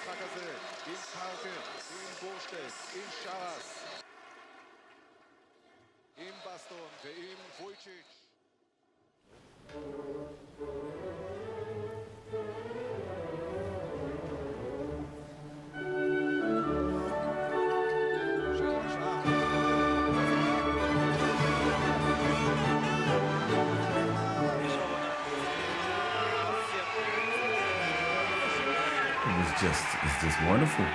במשחק הזה, עם פארקר, עם בורשטט, עם שרס, עם בסטון ועם וויצ'יץ'. It's just wonderful.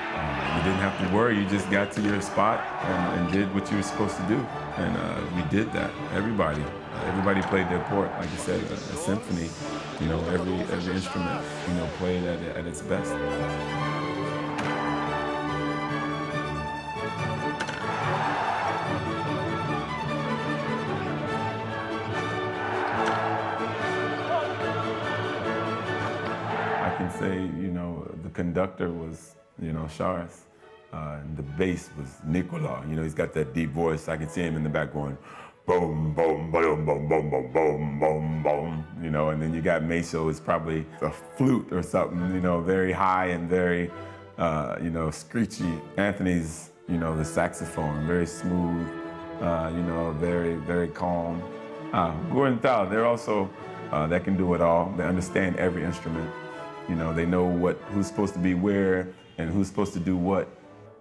You didn't have to worry. You just got to your spot and did what you were supposed to do. And we did that. Everybody played their part. Like you said, a symphony. You know, every instrument, you know, played at its best. I can say, you know, the conductor was, you know, Charas, and the bass was Nicola. You know, he's got that deep voice. I can see him in the back going, boom, boom, boom, boom, boom, boom, boom, boom, boom. You know, and then you got Meso, it's probably a flute or something, you know, very high and very, you know, screechy. Anthony's, you know, the saxophone, very smooth, you know, very, very calm. Gordon Thal, they're also, that can do it all. They understand every instrument. You know, they know who's supposed to be where and who's supposed to do what.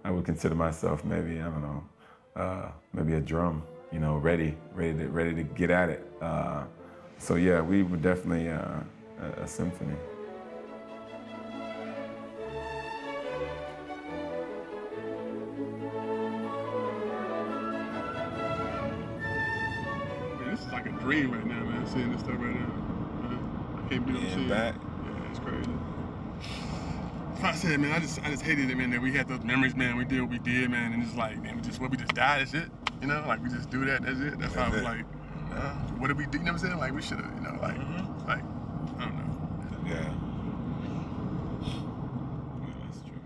I would consider myself maybe, I don't know, maybe a drum, you know, ready to get at it. So yeah, we were definitely a symphony. Man, this is like a dream right now, man, seeing this stuff right now. I can't believe I'm seeing back. it. Yeah, it's crazy. Like I said, man, I just hated it, man, that we had those memories, man. We did what we did, man, and it's like, man, we just died, that's it. You know, like we just do that, that's it. That's how I was like, what did we do? You know what I'm saying? Like we should have, you know, like, like, I don't know. Yeah. That's true.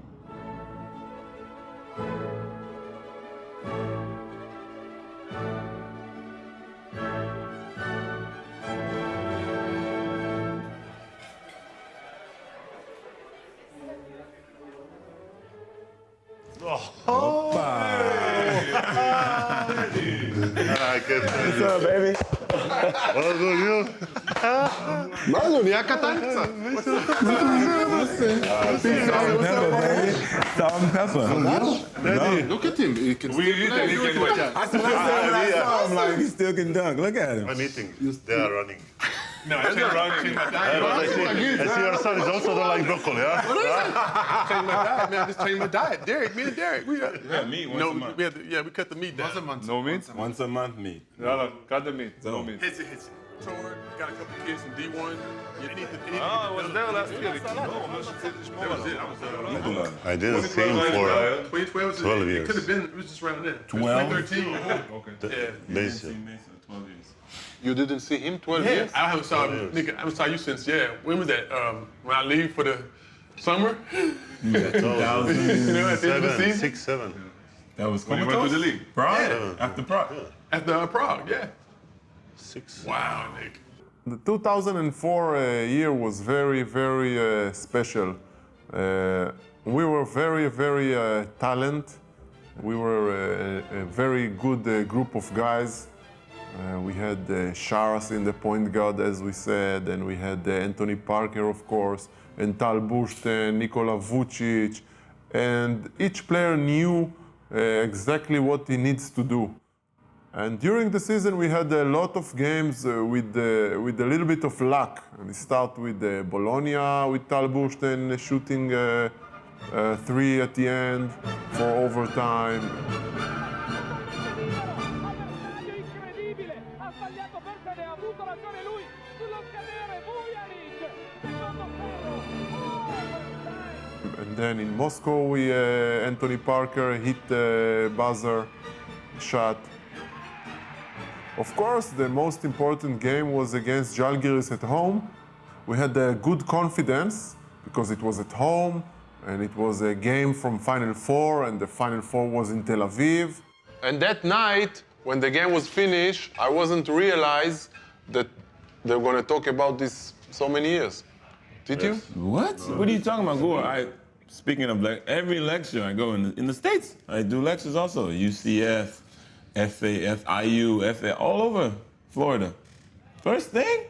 What's up, baby? What's good, you? מה זה, הוא נהיה קטן קצת. Salt and pepper. Look at him. He can still play. I saw him like he still can dunk. Look at him. I'm eating. They are running. No, I'm not running. I see your son is also don't like broccoli, huh? Change my diet, man. I just changed my diet. Me and Derek. Meat once a month. We cut the meat down. No meat? Once a month meat. יאללה, cut the meat. No meat. Hits it. Toward, got a couple kids from D1. I was there last year. לא, אומר שצריך לשמור עליו. I didn't see him for 2012 12 It years. could have been, it was just around then. 12? 2013. Okay. Basic. 12 years. You didn't see him 12 years? I haven't saw, nigga, I haven't saw you since, when was that? When I leave for the summer? You know, at the end of the season? 6, 7. That was When you went to the league. Prague? Yeah. After Prague? At Prague, yeah. 6. Wow, nigga. The 2004 year was very, very special. We were very, very talented. We were a very good group of guys. We had Charas in the point guard, as we said, and we had Anthony Parker, of course, and Tal Bushten, Nikola Vucic, and each player knew exactly what he needs to do. And during the season, we had a lot of games with a little bit of luck. And we start with Bologna, with Tal Bushten shooting 3 at the end for overtime. And then in Moscow, Anthony Parker hit the buzzer shot. Of course, the most important game was against Žalgiris at home. We had good confidence because it was at home and it was a game from Final Four, and the Final Four was in Tel Aviv. And that night, when the game was finished, I wasn't realize that they were going to talk about this so many years. Did you? What? What are you talking about, Gore? speaking of every lecture I go in the States, I do lectures also. UCF, FAF, IU, FA, all over Florida. First thing,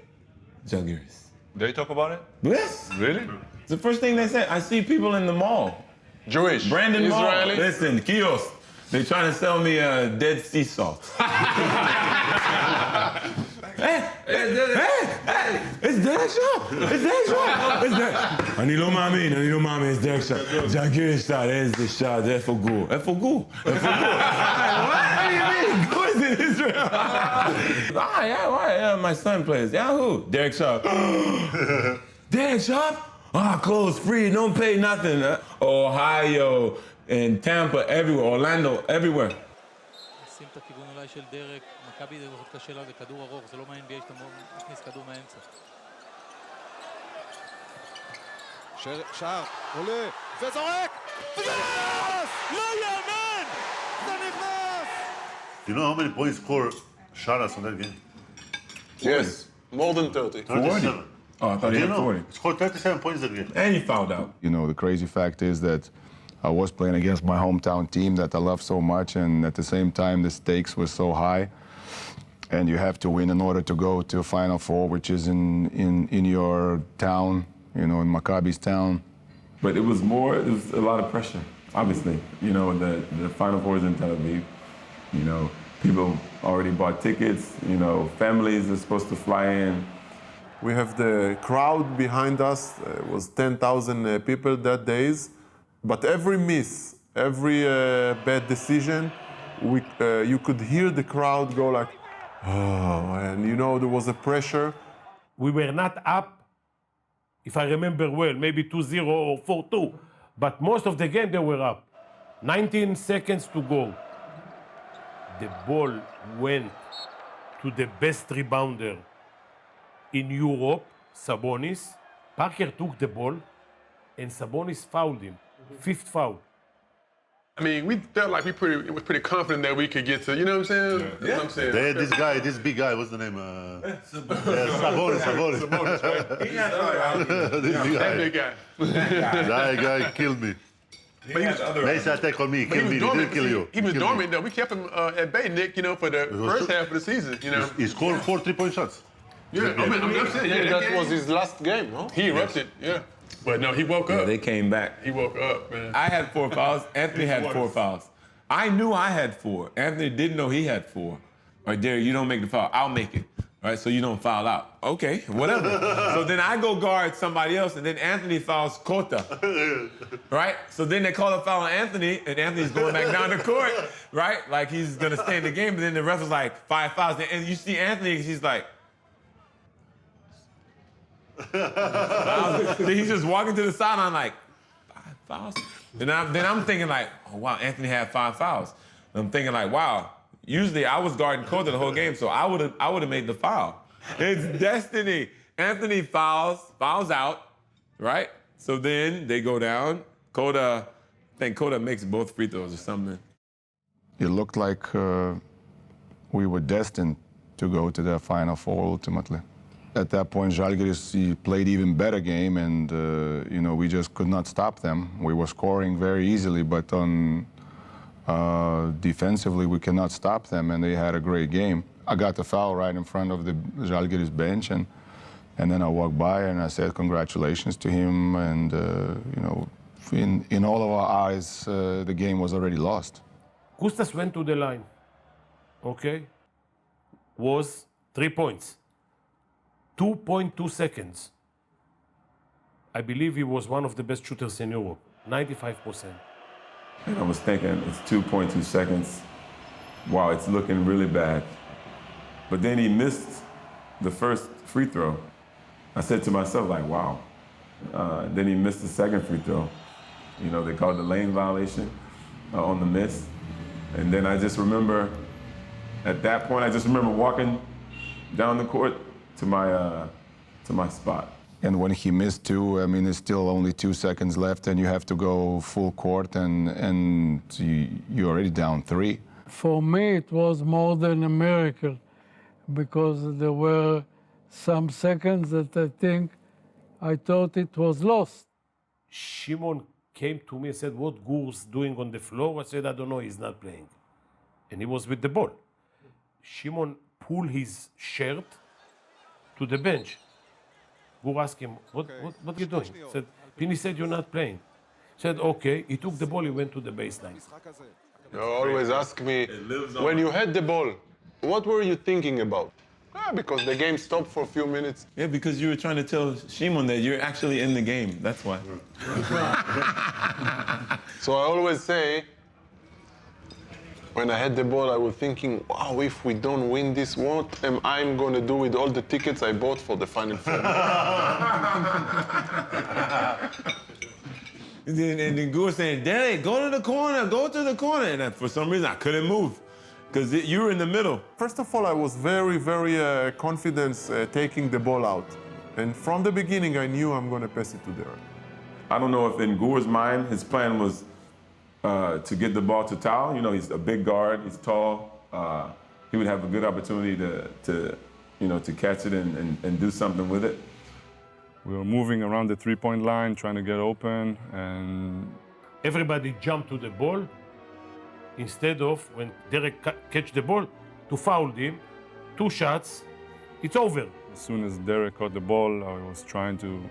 Žalgiris. They talk about it? Yes. Really? It's the first thing they say. I see people in the mall. Jewish, Brandon Israeli. Mall. Listen, kiosk. They're trying to sell me Dead Sea salt. Hey, it's Derek Shaw. It's Derek Shaw. It's Derek. אני לא מאמין, it's Derek Shaw. Žalgiris shot, there's the shot, איפה גור? איפה גור? What do you mean? Who is in Israel? Yeah, my son plays. Yeah, who? Derek Shaw. Derek Shaw? Clothes free, don't pay nothing. Ohio and Tampa, everywhere, Orlando, everywhere. שים את הכיוון אולי של דרק, מכבי זה מאוד קשה לה, זה כדור ארוך, זה לא מה-NBA שאתה מכניס כדור מהאמצע. שער, עולה, וזורק! וזה נכנס! לא יאמן! זה נכנס! You know how many points scored Sharas on that game? Yes, more than 30. 37. Oh, I thought he You had know, 40. he scored 37 points that game. And he fouled out. You know, the crazy fact is that I was playing against my hometown team that I love so much, and at the same time, the stakes were so high. And you have to win in order to go to Final Four, which is in your town, you know, in Maccabi's town. But it was a lot of pressure, obviously. You know, the Final Four is in Tel Aviv. You know, people already bought tickets. You know, families are supposed to fly in. We have the crowd behind us. It was 10,000 people that days. But every miss, every bad decision, you could hear the crowd go like, oh, and you know, there was a pressure. We were not up, if I remember well, maybe 2-0 or 4-2, but most of the game they were up. 19 seconds to go. The ball went to the best rebounder in Europe, Sabonis. Parker took the ball and Sabonis fouled him. 5th foul. I mean, we felt like we was pretty confident that we could get to, you know what I'm saying? Yeah. That's what I'm saying. They had this big guy, what's the name? Sabonis. Sabonis, right? This big That guy. big guy. That guy killed me. Mason attack on me, But kill me, he didn't kill you. He was Kill me. dormant, though. We kept him at bay, Nick, you know, for the first half of the season, you know? He scored 4 3-point shots. Yeah, I mean, I'm saying, yeah, That was his last game, no? he erupted, yeah. But no, he woke Yeah, up. they came back. He woke up, man. I had 4 fouls. Anthony had 4 fouls. I knew I had 4. Anthony didn't know he had 4. All right, Derek, you don't make the foul. I'll make it. All right, so you don't foul out. Okay, whatever. So then I go guard somebody else, and then Anthony fouls Kota. Right? So then they call a foul on Anthony, and Anthony's going back down the court, right? Like he's gonna stay in the game, but then the ref was like 5 fouls. And you see Anthony, he's like, then he's just walking to the sideline like, 5 fouls? Then I'm thinking like, oh wow, Anthony had 5 fouls. And I'm thinking like, wow, usually I was guarding Kota the whole game, so I would have made the foul. It's destiny. Anthony fouls out, right? So then they go down. I think Kota makes both free throws or something. It looked like we were destined to go to the Final Four ultimately. At that point, Žalgiris played even better game, and you know, we just could not stop them. We were scoring very easily, but on defensively, we cannot stop them, and they had a great game. I got the foul right in front of the Žalgiris bench, and then I walked by and I said congratulations to him, and you know, in all of our eyes, the game was already lost. Kustas went to the line, okay? Was 3 points. 2.2 seconds. I believe he was one of the best shooters in Europe, 95%. And I was thinking, it's 2.2 seconds. Wow, it's looking really bad. But then he missed the first free throw. I said to myself, like, wow. Then he missed the second free throw. You know, they called the lane violation on the miss. And then I just remember, at that point, I just remember walking down the court to my spot. And when he missed 2, I mean, it's still only 2 seconds left, and you have to go full court, and you're already down 3. For me, it was more than a miracle, because there were some seconds that I think I thought it was lost. Shimon came to me and said, what Gur's doing on the floor? I said, I don't know, he's not playing. And he was with the ball. Shimon pulled his shirt to the bench. Gur asked him, what are you doing? He said, Pini said you're not playing. He said, okay. He took the ball, he went to the baseline. You always ask me, when you had the ball, what were you thinking about? Because the game stopped for a few minutes. Yeah, because you were trying to tell Shimon that you're actually in the game. That's why. So I always say, when I had the ball, I was thinking, wow, if we don't win this, what am I going to do with all the tickets I bought for the Final Four? And then Gur was saying, Derek, go to the corner, go to the corner. And for some reason, I couldn't move because you were in the middle. First of all, I was very, very confident taking the ball out. And from the beginning, I knew I'm going to pass it to Derek. I don't know if in Gur's mind, his plan was to get the ball to Tal. You know, he's a big guard, he's tall. He would have a good opportunity to catch it and do something with it. We were moving around the three-point line, trying to get open, and everybody jumped to the ball instead of, when Derek catch the ball, to foul him. 2 shots, it's over. As soon as Derek caught the ball, I was trying to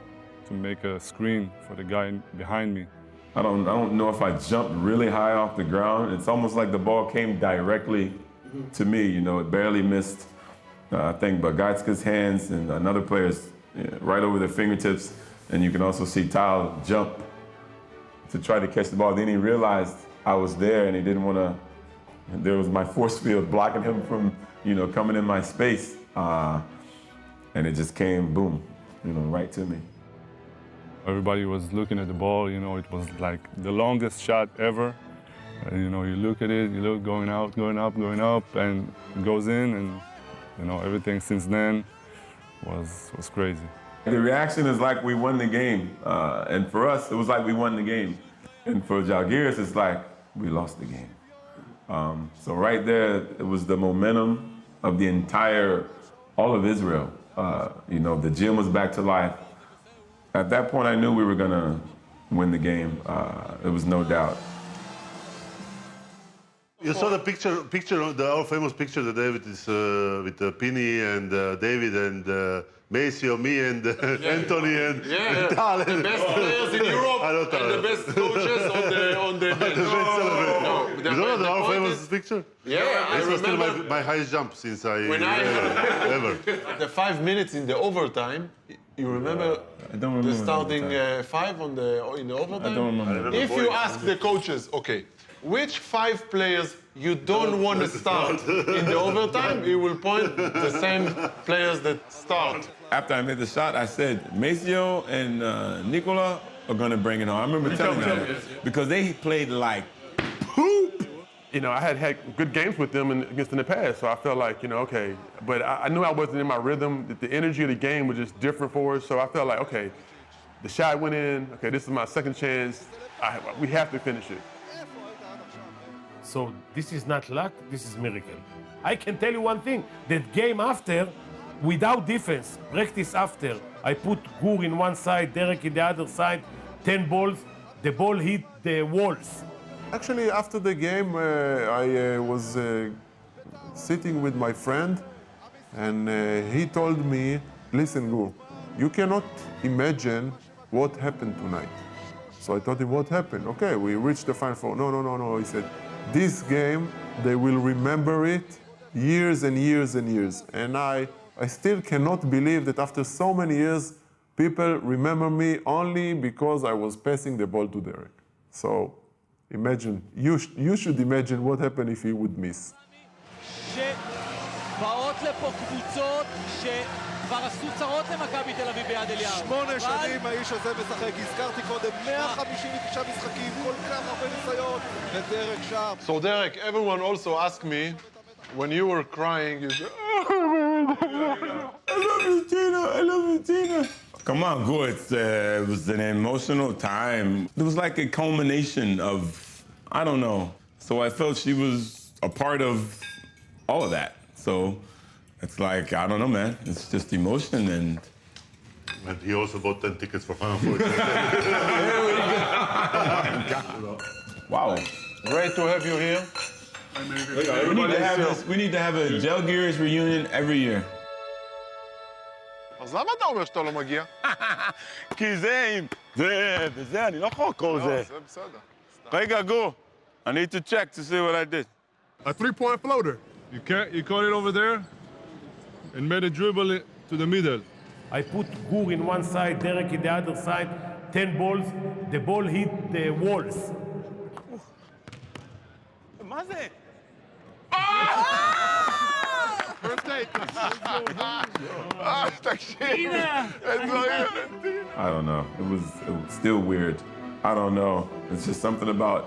make a screen for the guy behind me. I don't know if I jumped really high off the ground. It's almost like the ball came directly to me. You know, it barely missed, I think, Bagatska's hands and another player's right over their fingertips. And you can also see Tal jump to try to catch the ball. Then he realized I was there and he didn't want to, there was my force field blocking him from, coming in my space. And it just came, boom, right to me. Everybody was looking at the ball, it was like the longest shot ever. You look at it, you look going out, going up, and it goes in, and everything since then was crazy. The reaction is like we won the game, and for us, it was like we won the game. And for Jalgiris, it's like we lost the game. So right there, it was the momentum of the all of Israel. The gym was back to life. At that point, I knew we were gonna win the game. There was no doubt. You saw the picture, our famous picture that David is with Pini and David and Maceo, me and Anthony and Tal. The best players in Europe and the best coaches on the bench. You don't know our famous picture? Yeah, I This was still remember my highest jump since ever. The 5 minutes in the overtime. You remember, I don't remember the starting the 5 in the overtime? I don't remember. If you ask the coaches, okay, which 5 players you don't want to start in the overtime, you will point the same players that start. After I made the shot, I said, Maceo and Nicola are gonna bring it on. I remember telling them that because they played like poop. I had good games with them in the past, so I felt like, okay. But I knew I wasn't in my rhythm, that the energy of the game was just different for us, so I felt like, okay, the shot went in, okay, this is my second chance, we have to finish it. So this is not luck, this is miracle. I can tell you one thing, that game after, without defense, practice after, I put Gur in one side, Derek in the other side, 10 balls, the ball hit the walls. Actually, after the game, I was sitting with my friend, and he told me, listen, Gur, you cannot imagine what happened tonight. So I told him, what happened? Okay, we reached the Final Four. No. He said, this game, they will remember it years and years and years. And I still cannot believe that after so many years, people remember me only because I was passing the ball to Derek. So imagine, you should imagine what happened if he would miss. שבאות לפה קבוצות שכבר עשו צרות למכבי תל אביב ביד אליהו. 8 שנים האיש הזה משחק, הזכרתי קודם, 159 משחקים, כל כך הרבה ניסיון, ודרק שם. So Derek, everyone also asked me, when you were crying, you said, I love you, Tina. I love you, Tina. Come on, Gur. It was an emotional time. It was like a culmination of, I don't know. So I felt she was a part of all of that. So it's like, I don't know, man. It's just emotion and he also bought 10 tickets for Final Four. There we go. Wow. Great to have you here. We need to have a Jalgiris reunion every year. אז למה אתה אומר שאתה לא מגיע? כי זה עם... זה, אני לא יכול לקרוא זה. זה בסדר. רגע, go. I need to check to see what I did. A 3-point floater. You caught it over there and made a dribble to the middle. I put Gur in one side, Derek in the other side, 10 balls. The ball hit the walls. מה זה? First date. תקשיב. אין דברים. I don't know. It was still weird. I don't know. It's just something about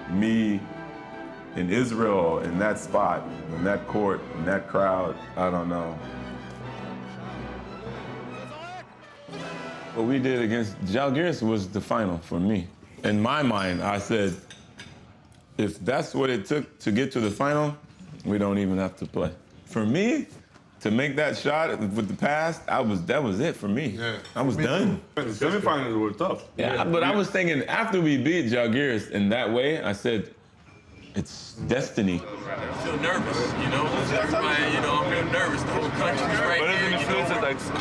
me in Israel, in that spot, in that court, in that crowd. I don't know. What we did against Jalgiris was the final for me. In my mind, I said, if that's what it took to get to the final, we don't even have to play. For me, to make that shot with the pass, that was it for me. Yeah. I was done. The semifinals were tough. Yeah, but I was thinking after we beat Jalgiris in that way, I said, it's destiny. I feel nervous, you know. Everybody, you know, I'm real nervous. The whole country's right there, you know.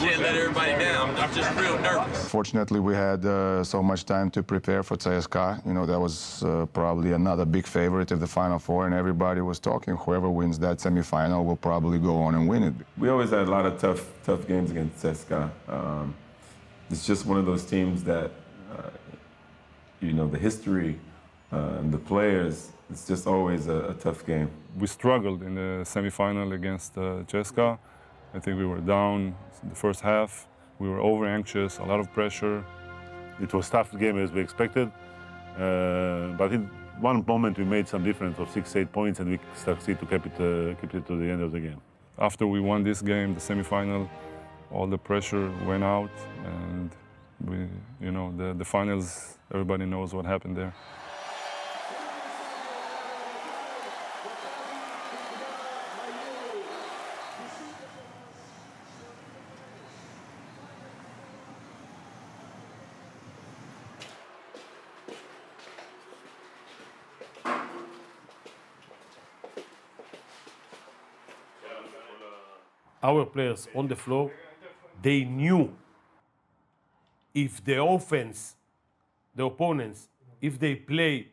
Can't let everybody down. I'm just real nervous. Fortunately, we had so much time to prepare for CSKA. You know, that was probably another big favorite of the Final Four, and everybody was talking, whoever wins that semifinal will probably go on and win it. We always had a lot of tough games against CSKA. It's just one of those teams that, you know, the history and the players, it's just always a tough game. We struggled in the semifinal against CSKA. I think we were down the first half. We were over anxious, a lot of pressure. It was a tough game as we expected, but in one moment we made some difference of 6-8 points and we succeeded to keep it to the end of the game. After we won this game, the semifinal, all the pressure went out, and we, you know, the finals, everybody knows what happened there. Our players on the floor, they knew if the offense, the opponents, if they play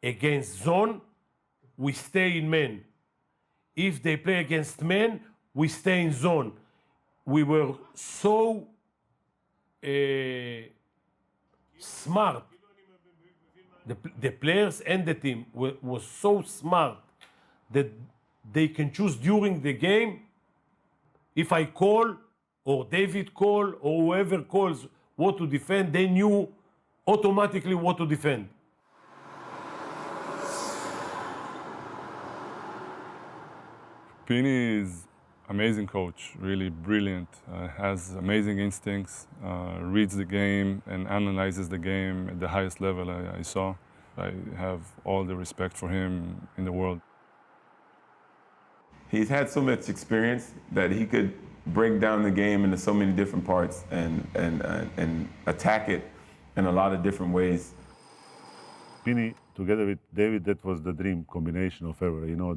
against zone, we stay in man. If they play against man, we stay in zone. We were so smart. The players and the team was so smart that they can choose during the game. If I call, or David call, or whoever calls what to defend, they knew automatically what to defend. Pini is amazing coach, really brilliant, has amazing instincts, reads the game and analyzes the game at the highest level I saw. I have all the respect for him in the world. He's had so much experience that he could break down the game into so many different parts and attack it in a lot of different ways. Pini, together with David, that was the dream combination of ever. You know,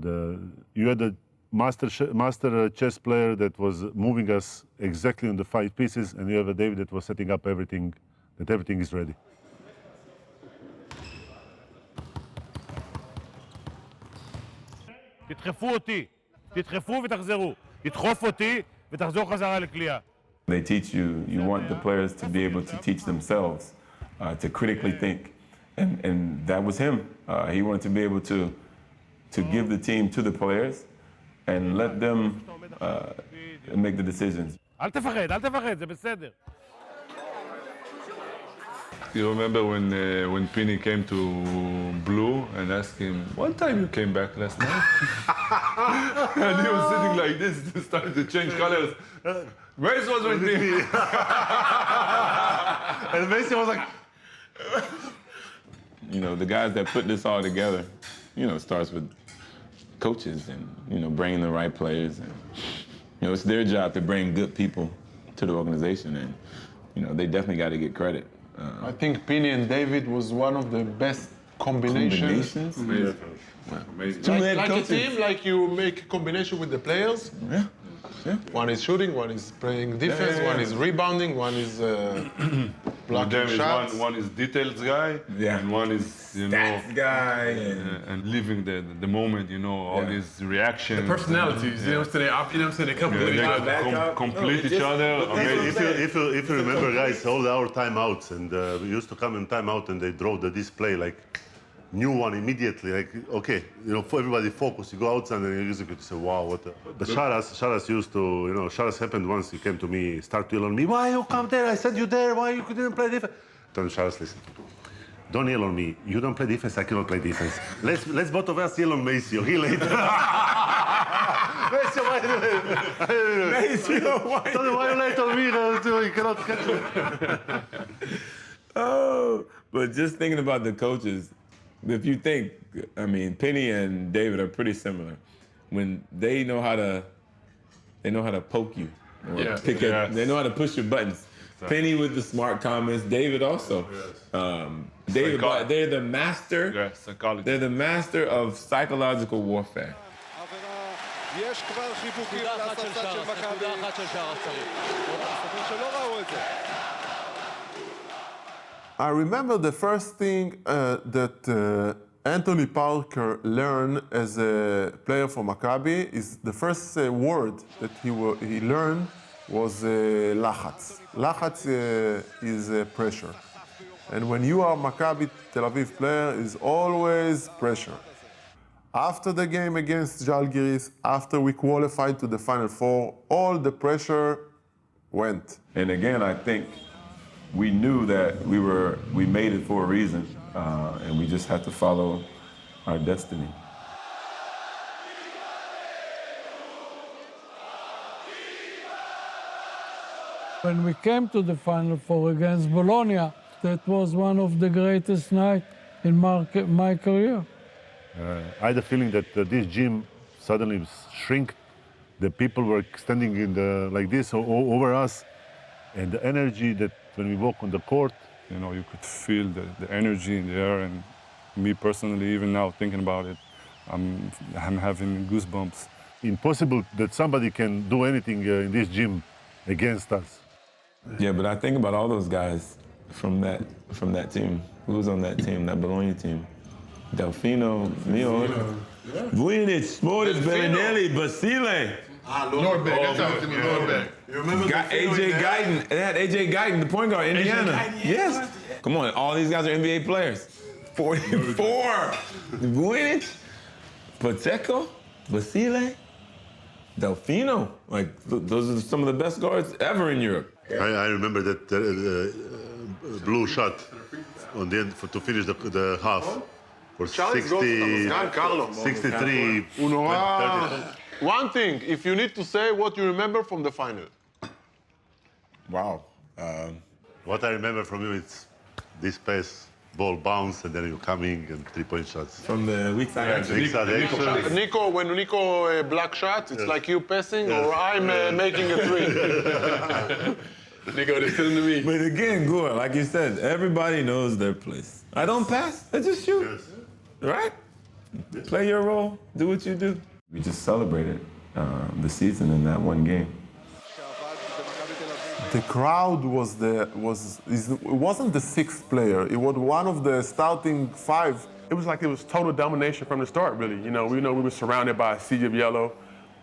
you had a master chess player that was moving us exactly on the 5 pieces, and you have a David that was setting up everything, that everything is ready. תדחפו אותי, תדחפו ותחזרו. תדחוף אותי ותחזור חזרה לקליעה. They teach you, you want the players to be able to teach themselves, to critically think. And that was him. He wanted to be able to give the team to the players and let them make the decisions. אל תפחד, אל תפחד, זה בסדר. You remember when Pini came to Blue and asked him, what time you came back last night? And he was sitting like this, started to change colors. Mace was with me. And Mace was like... You know, the guys that put this all together, you know, starts with coaches and, you know, bringing the right players. And, you know, it's their job to bring good people to the organization. And, you know, they definitely got to get credit. I think Pini and David was one of the best Combinations. Amazing. Like a team, like you make a combination with the players. Yeah. Yeah. One is shooting, one is playing defense, one is rebounding, one is blocking There is shots. one is details guy, Yeah. and one is Stats guy. and living the moment, all Yeah. these reactions. Personalities, you know what I'm saying? They complete They each other. complete it's each just- other. but Amazing. If you remember, guys, all our timeouts, and we used to come in timeout and they draw the display like new one immediately. Like, okay, for everybody focus. You go outside and you execute. You say, wow, what? But Sharas used to, Sharas happened once. He came to me, start to yell on me. Why you come there? I said you there. Why you couldn't play defense? Then Sharas, listen. Don't yell on me. You don't play defense. I cannot play defense. Let's both of us yell on Maceo. He later. Maceo, why? Why you late on me? You cannot catch me. Oh, but just thinking about the coaches, if you think, I mean, Penny and David are pretty similar. When they know how to poke you, or they know how to push your buttons. Penny with the smart comments, David also. David, they're the master. Psychology. They're the master of psychological warfare. עבירה, יש כבר חיבוקים נקודה אחת של לספסל של שרס, מכבי. נקודה אחת של שרס צריך. הספסל שלא ראו את זה. I remember the first thing that Anthony Parker learned as a player for Maccabi is the first word that he learned was לחץ. לחץ is pressure. And when you are Maccabi Tel Aviv player, is always pressure. After the game against Žalgiris, after we qualified to the Final Four, all the pressure went. And again, I think we knew that we made it for a reason, and we just had to follow our destiny. When we came to the Final Four against Bologna, that was one of the greatest nights in my career. I had a feeling that this gym suddenly shrink. The people were standing like this over us, and the energy that when we walk on the court, You could feel the energy in the air, and me personally, even now thinking about it, I'm having goosebumps. Impossible that somebody can do anything in this gym against us. Yeah, but I think about all those guys from that team. Who was on that team, that Bologna team? Delfino, Mio, Vujinic, Smortis, Bellinelli, Basile. Nordbeck, that's how it Nordbeck. You remember AJ Guyton. They had AJ Guyton, the point guard, Indiana. Yes. Come on, all these guys are NBA players. 44. Vujinic, Pacheco, Basile, Delfino. Like, those are some of the best guards ever in Europe. I remember that blue shot on the end to finish the half for 63. One thing, if you need to say what you remember from the final. Wow. What I remember from you is this pass, ball bounce, and then you coming and 3-point shots. From the weak side action. Nico, when Nico block shot, it's like you passing or I'm making a three. Nico, they're still to me. But again, Gore, like you said, everybody knows their place. I don't pass, I just shoot. Yes. Right? Play your role, do what you do. We just celebrated the season in that one game. The crowd it wasn't the sixth player. It was one of the starting five. It was like it was total domination from the start, really. We were surrounded by a sea of yellow.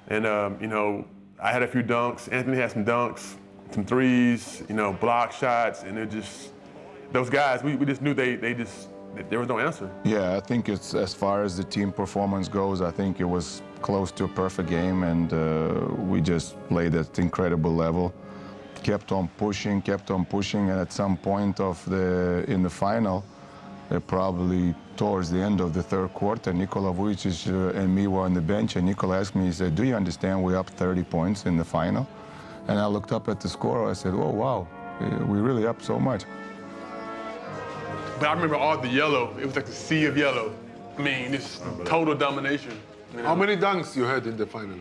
And, I had a few dunks. Anthony had some dunks, some threes, block shots. And it just, those guys, we just knew there was no answer. Yeah, I think it's as far as the team performance goes, I think it was close to a perfect game, and we just played at incredible level. Kept on pushing, and at some point in the final, probably towards the end of the third quarter, Nikola Vujicic and me were on the bench, and Nikola asked me, he said, "Do you understand we're up 30 points in the final?" And I looked up at the score, I said, "Oh wow, we're really up so much." But I remember all the yellow. It was like a sea of yellow. I mean, this total domination. How many dunks you had in the final?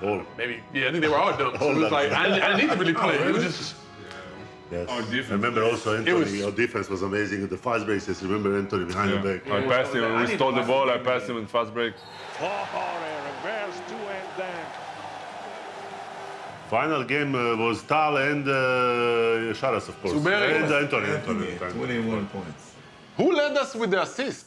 All. Maybe, I think they were all dunks. So it was like, I didn't need to really play. It was just, Yes. Our defense. I remember also Anthony, your defense was amazing. The fast breaks, remember Anthony behind the back. I passed him, we stole the ball, I passed him in fast break. Reverse two-hand dunk. Final game was Tal and Sharas, of course. Suberi. And Anthony. 21 points. Who led us with the assist?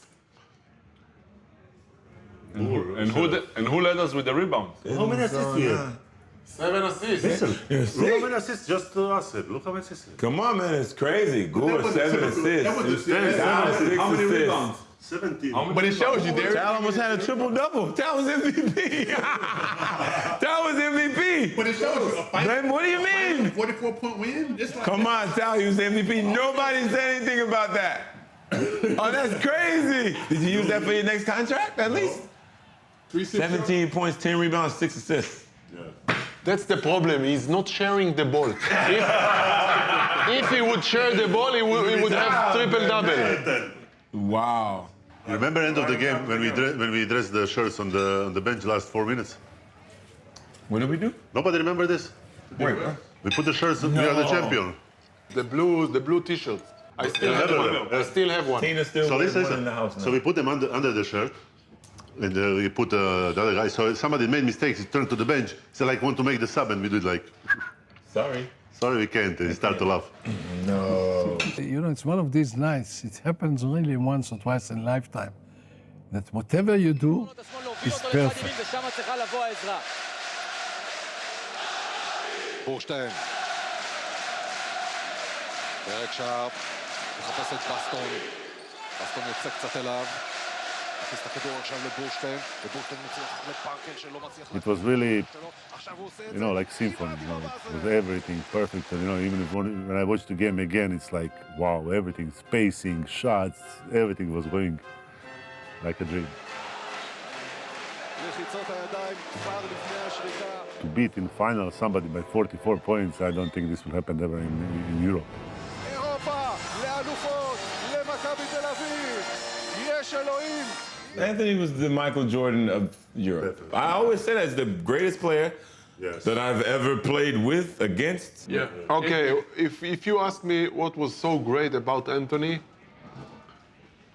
And who led us with the rebounds? How many assists we had? 7 assists. Listen, look how many assists just to us. Look how many assists. Come on, man, it's crazy. Gore, 7 assists. That was the Tal, 6 How many assists. rebounds? 17. But it shows you, Derek. Tal almost had a triple-double. Tal was MVP. Tal was MVP. But it shows you a fight. Man, what do you mean? 44-point win. It's like Come on, Tal, he was MVP. Nobody said anything about that. Oh, that's crazy. Did you use that for your next contract, at least? 17 points, 10 rebounds, 6 assists. That's the problem. He's not sharing the ball. If he would share the ball, he would have triple-double. Wow. You remember end of the game when we dressed the shirts on the bench last 4 minutes? What did we do? Nobody remember this? Wait, what? We put the shirts. We are the champion. The blue T-shirts. I still have one. I still have one. Tina still So wears this is one in the house now. so we put them under the shirt, and we put the other guy. So if somebody made mistakes, he turned to the bench. So like want to make the sub, and we do it like, Sorry. sorry, we can't. And he start to laugh. No. You know, it's one of these nights. It happens really once or twice in a lifetime. That whatever you do is perfect. בורשטיין. פרק שרפ, מחפש את בסטון. בסטון יוצא קצת אליו. מכניס את הכדור עכשיו לבורשטיין, ובורשטיין מצליח לפארקר שלא מצליח... It was really, like Symphony. It was everything perfect. And, even when I watched the game again, it's like, wow, everything, spacing, shots, everything was going like a dream. לחיצות הידיים כבר לפני השריקה. To beat in final somebody by 44 points, I don't think this will happen ever in Europe. אירופה, לאלופות, למכבי תל אביב. יש אלוהים. Anthony was the Michael Jordan of Europe. I always say that's the greatest player that I've ever played with, against. Yeah. Okay, if you ask me what was so great about Anthony,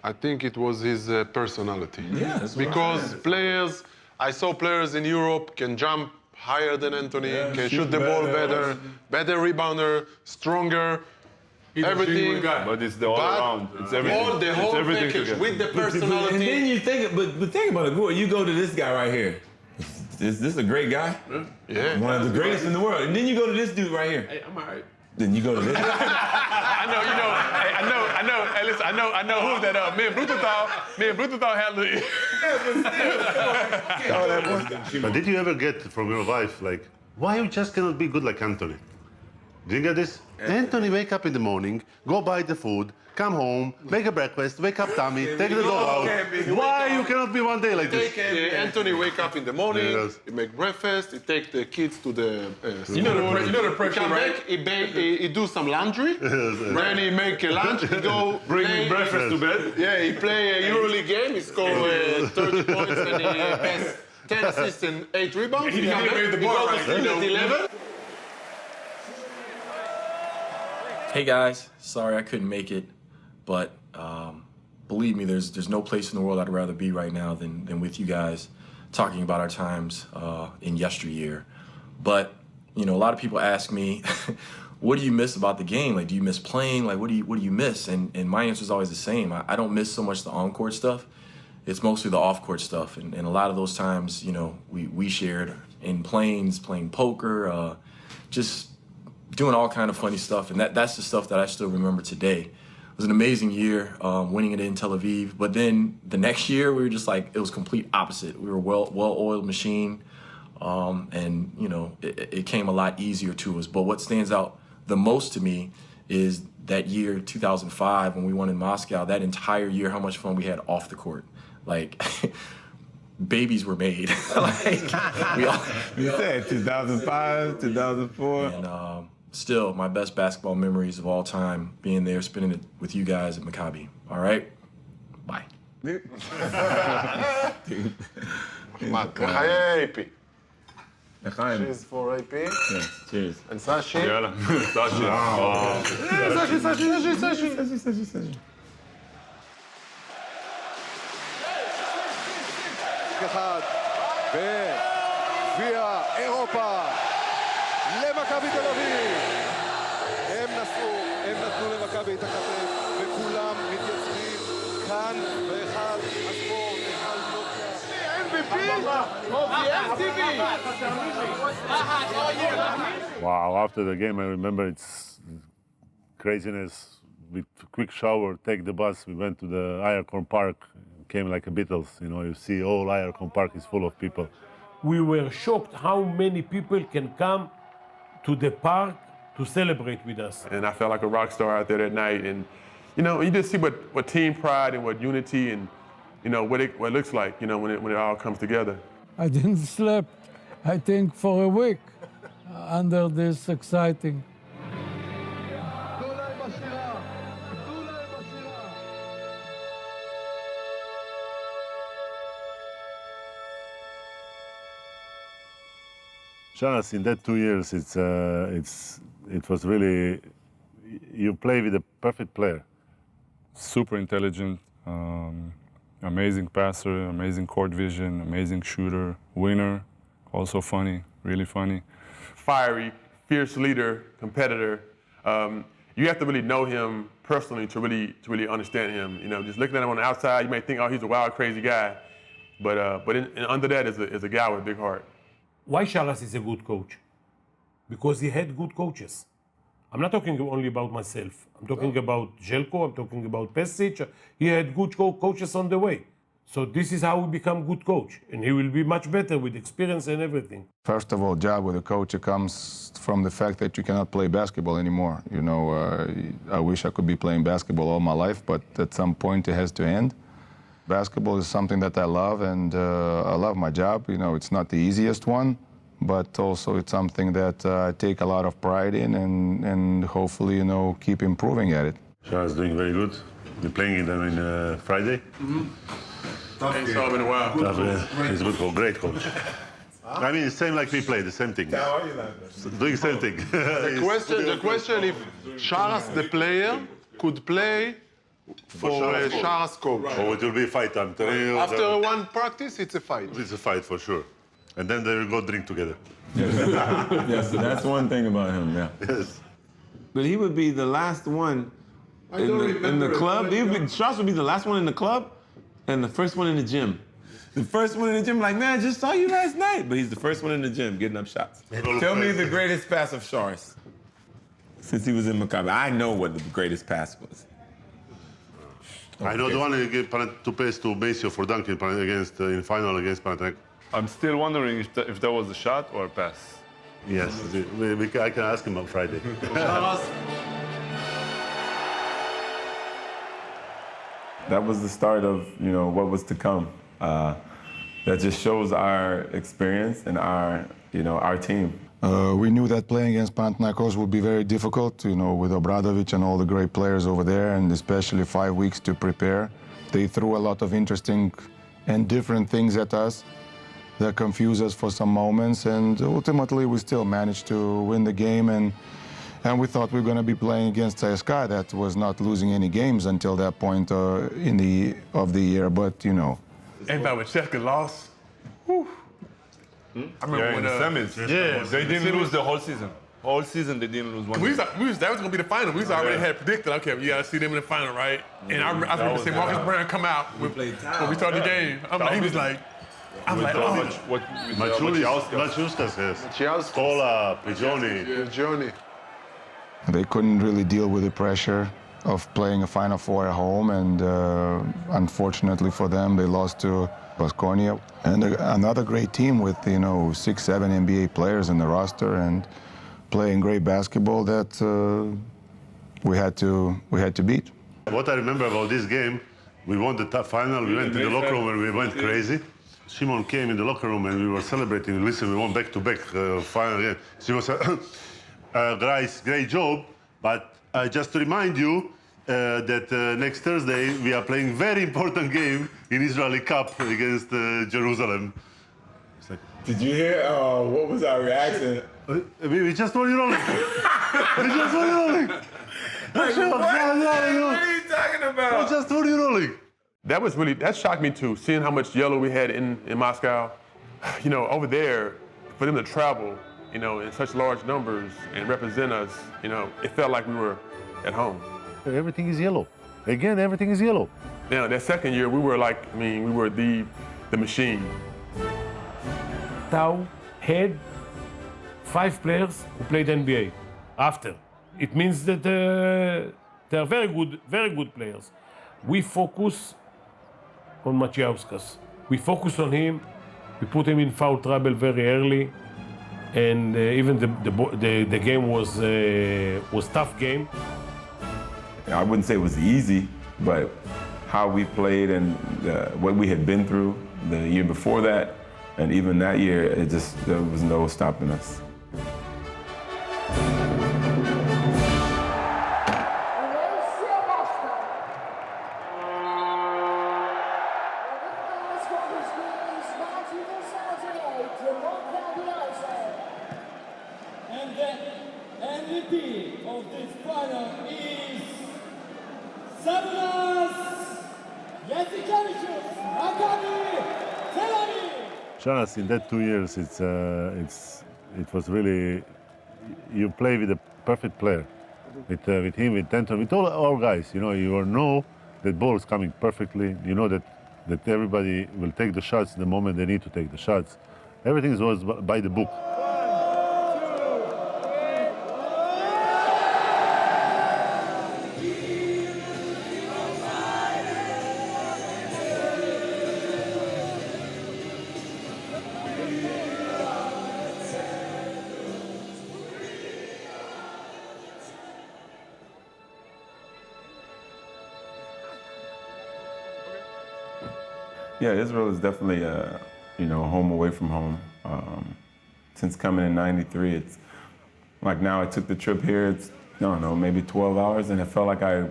I think it was his personality. Yeah, that's what because I saw players in Europe can jump higher than Anthony, can shoot the ball better rebounder, stronger. Everything, but it's the all around. It's everything. The whole everything package together. with the personality. And then you think, but think about it, Gore. You go to this guy right here. Is this a great guy? Yeah. One of the greatest in the world. And then you go to this dude right here. Hey, I'm all right. Then you go to this. I know. Hey, listen, I know who's that. Me and Bluetooth handle it. But did you ever get from your wife, like, why you just cannot be good like Anthony? Did you get this? Anthony wake up in the morning, go buy the food, come home, make a breakfast, wake up Tommy, take the dog out. Why you cannot be one day like this? Anthony wake up in the morning, he make breakfast, he take the kids to the You know the pressure, come right? back, he do some laundry, then he make a lunch, he go Bring play, breakfast to bed. Yeah, he play a EuroLeague game, he score 30 points and he pass 10 assists and 8 rebounds. He come back, made the he bar go to right. sleep at 11. Hey guys, sorry I couldn't make it, but believe me, there's no place in the world I'd rather be right now than with you guys, talking about our times in yesteryear. But a lot of people ask me, what do you miss about the game? Like, do you miss playing? Like, what do you miss? And my answer is always the same. I don't miss so much the on-court stuff. It's mostly the off-court stuff. And a lot of those times, we shared in planes, playing poker, just doing all kind of funny stuff. And that's the stuff that I still remember today. It was an amazing year, winning it in Tel Aviv. But then the next year, we were just like, it was complete opposite. We were a well-oiled machine. And, it came a lot easier to us. But what stands out the most to me is that year, 2005, when we won in Moscow, that entire year, how much fun we had off the court. Like, babies were made. You said 2005, 2004. And still, my best basketball memories of all time, being there, spending it with you guys at Maccabi. All right? Bye. Maccabi. Cheers for AP. Yes, cheers. And Sashi. יאללה, סאשי. Sashi. אחד וגביע אירופה למכבי תל אביב. הם נתנו למכבי את הכתף וכולם מתייצבים כאן בהיכל הספורט, היכל Wow, after the game, I remember it's craziness. With quick shower, take the bus. We went to the Aircorn Park. Came like a Beatles. You know, you see all Aircorn Park is full of people. We were shocked how many people can come to the park to celebrate with us. And I felt like a rock star out there that night. And, you know, you just see what team pride and what unity and, you know, what it looks like, you know, when it all comes together. I didn't sleep, I think, for a week under this exciting. Sharas, in that 2 years, it was really, you play with a perfect player. Super intelligent, amazing passer, amazing court vision, amazing shooter, winner, also funny, really funny. Fiery, fierce leader, competitor. You have to really know him personally to really understand him. You know, just looking at him on the outside, you may think, oh, he's a wild, crazy guy. But under that is a guy with a big heart. Why Sharas is a good coach? Because he had good coaches. I'm not talking only about myself. I'm talking about Jelko, I'm talking about Pesic. He had good coaches on the way. So this is how we become good coach. And he will be much better with experience and everything. First of all, job with a coach, it comes from the fact that you cannot play basketball anymore. You know, I wish I could be playing basketball all my life, but at some point it has to end. Basketball is something that I love, and I love my job. You know, it's not the easiest one, but also it's something that I take a lot of pride in, and hopefully, you know, keep improving at it. Sharas doing very good. You're playing them in Friday. Ain't saw him in a while. He's a good coach, great coach. I mean, it's same like we play, the same thing. Doing the same thing. The question if Sharas, the player, could play for Sharas coach. Oh, it will be a fight, I'm telling you. After one practice, it's a fight. It's a fight for sure. And then they will go drink together. Yes, that's one thing about him, yeah. Yes. But he would be the last one in the club. Sharas would be the last one in the club and the first one in the gym. The first one in the gym, like, man, I just saw you last night. But he's the first one in the gym getting up shots. Tell me the greatest pass of Sharas since he was in Maccabi. I know what the greatest pass was. I know the one he gave to pass to Maceo for dunking against in final against Panathinaikos. I'm still wondering if that was a shot or a pass. Yes, I can ask him on Friday. That was the start of, you know, what was to come. That just shows our experience and our, you know, our team. We knew that playing against Panathinaikos would be very difficult, you know, with Obradovic and all the great players over there, and especially 5 weeks to prepare. They threw a lot of interesting and different things at us that confused us for some moments, and ultimately we still managed to win the game, and we thought we were going to be playing against CSKA that was not losing any games until that point of the year, but you know. Everybody with CSKA lost. Whew. I remember when Simmons. Yeah, They didn't lose the whole season. Whole season they didn't lose one. that was going to be the final. We already had predicted, okay, you got to see them in the final, right? And I remember seeing Marcus Brown come out when we started the game. He was like, Maciuskas, yes. Kola, Pigioni. They couldn't really deal with the pressure of playing a Final Four at home, and unfortunately for them, they lost to Baskonia. And another great team with, you know, 6-7 NBA players in the roster and playing great basketball that we had to beat. What I remember about this game, we won the final, we went to the locker room and we went crazy. Shimon came in the locker room and we were celebrating. Listen, we won back-to-back final game. Shimon said, guys, great job, but just to remind you that next Thursday we are playing very important game in Israeli Cup against Jerusalem. It's like, Did you hear? What was our reaction? We just told you rolling. We just told you rolling. What are you talking about? We just told you rolling. That shocked me too, seeing how much yellow we had in Moscow. You know, over there, for them to travel, you know, in such large numbers and represent us, you know, it felt like we were at home. Everything is yellow. Again, everything is yellow. Now, that second year, we were like, we were the machine. Tau had 5 players who played NBA after. It means that they are very good players. We focus on Maciauskas. We focus on him. We put him in foul trouble very early, and even the game was tough game. I wouldn't say it was easy, but how we played and what we had been through the year before that, and even that year, there was no stopping us. And the MVP of this final is Sarunas Jasikevičius, Maccabi Tel Aviv. Sharas, in that 2 years, it was really, you play with a perfect player. With him, with Denton, with all our guys, you know, you know that ball is coming perfectly. You know that everybody will take the shots the moment they need to take the shots. Everything was by the book. Yeah, Israel is definitely a home away from home. Since coming in '93, it's like now I took the trip here. It's I don't know, maybe 12 hours, and it felt like I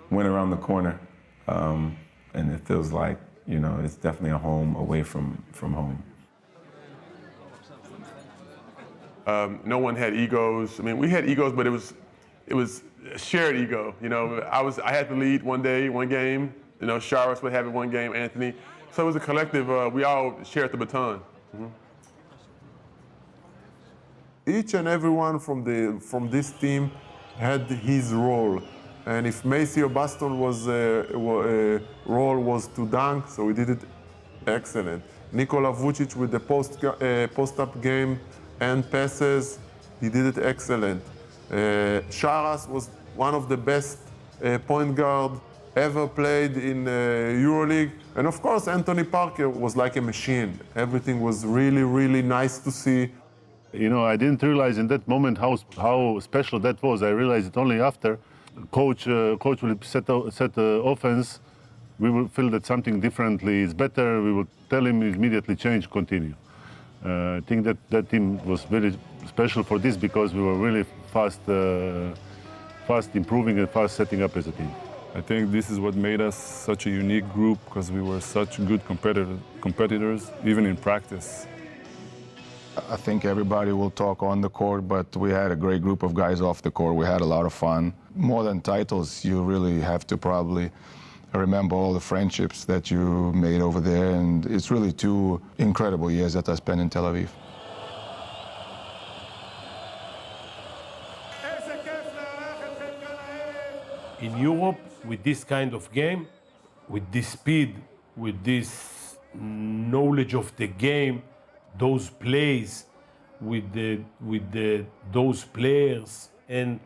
went around the corner. And it feels like it's definitely a home away from home. No one had egos. I mean, we had egos, but it was a shared ego. You know, I had the lead one day, one game. You know, Sharas would have it one game, Anthony. So it was a collective. We all shared the baton. Mm-hmm. Each and everyone from this team had his role, and if Macy or Baston role was to dunk, so he did it excellent. Nikola Vucic with the post-up game and passes, he did it excellent. Sharas was one of the best point guard ever played in EuroLeague. And of course, Anthony Parker was like a machine. Everything was really, really nice to see. You know, I didn't realize in that moment how special that was. I realized it only after. Coach will set the offense. We will feel that something differently is better. We will tell him immediately change, continue. I think that team was very special for this because we were really fast improving and fast setting up as a team. I think this is what made us such a unique group because we were such good competitors, even in practice. I think everybody will talk on the court, but we had a great group of guys off the court. We had a lot of fun. More than titles, you really have to probably remember all the friendships that you made over there, and it's really 2 incredible years that I spent in Tel Aviv. In Europe, with this kind of game, with this speed, with this knowledge of the game, those plays, with those players, and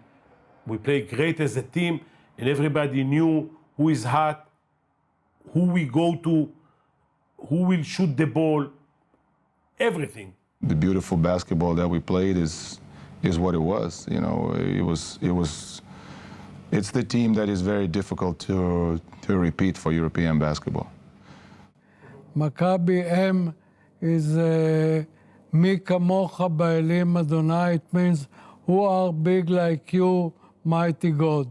we played great as a team, and everybody knew who is hot, who we go to, who will shoot the ball, everything. The beautiful basketball that we played is what it was. You know, it's the team that is very difficult to repeat for European basketball. Maccabi M is מי כמוך באלים אדוני. It means who are big like you, mighty God.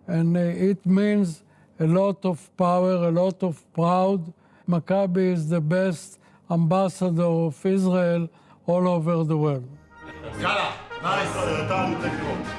And it means a lot of power, a lot of proud. Maccabi is the best ambassador of Israel all over the world. Nice.